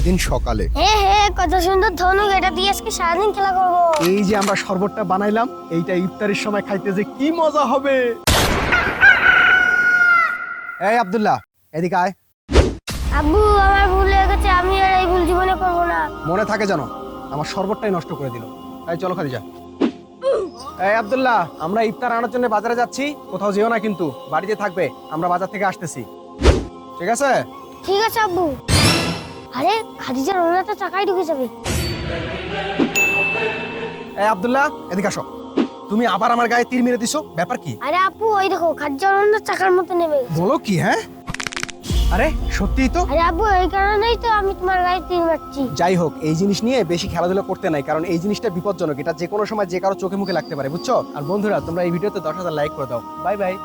সেদিন সকালে হ্যাঁ কত সুন্দর ধনুক, এটা দিয়ে আজকে সারাদিন খেলা করবো। এই যে আমরা শরবতটা বানাইলাম, এইটা ইফতারের সময় খাইতে যে কি মজা হবে। এই আব্দুল্লাহ, এদিকে আয়। আব্বু আমার ভুল হয়ে গেছে, আমি আর এই ভুল জীবনে করবো না। মনে থাকে জানো, আমার শরবতটাই নষ্ট করে দিল। এই চলো খাদিজা। এই আব্দুল্লাহ, আমরা ইফতার আনার জন্য বাজারে যাচ্ছি, কোথাও যেও না কিন্তু, বাড়িতে থাকবে, আমরা বাজার থেকে আসতেছি, ঠিক আছে? ঠিক আছে আব্বু। আরে খাদিজার ওনাটা চাকায় ঢুকে যাবে। এই আব্দুল্লাহ, এদিকে আসো। তুমি আবার আমার গায়ে তীর মেরে দিছো, ব্যাপার কি? আরে আপু ওই দেখো খাদিজার ওনাটা চাকার মতো নেমে গেছে। বলো কি? হ্যাঁ, আরে সত্যিই তো। আরে আব্বু এই কারণেই তো আমি তোমার গায়ে তীর মারছি। যাই হোক, এই জিনিস নিয়ে বেশি খেলাধুলা করতে নাই, কারণ এই জিনিসটা বিপজ্জনক, এটা যে কোনো সময় যে কারো চোখে মুখে লাগতে পারে, বুঝছো? আর বন্ধুরা, তোমরা এই ভিডিওতে 10,000 লাইক করে দাও। Bye bye.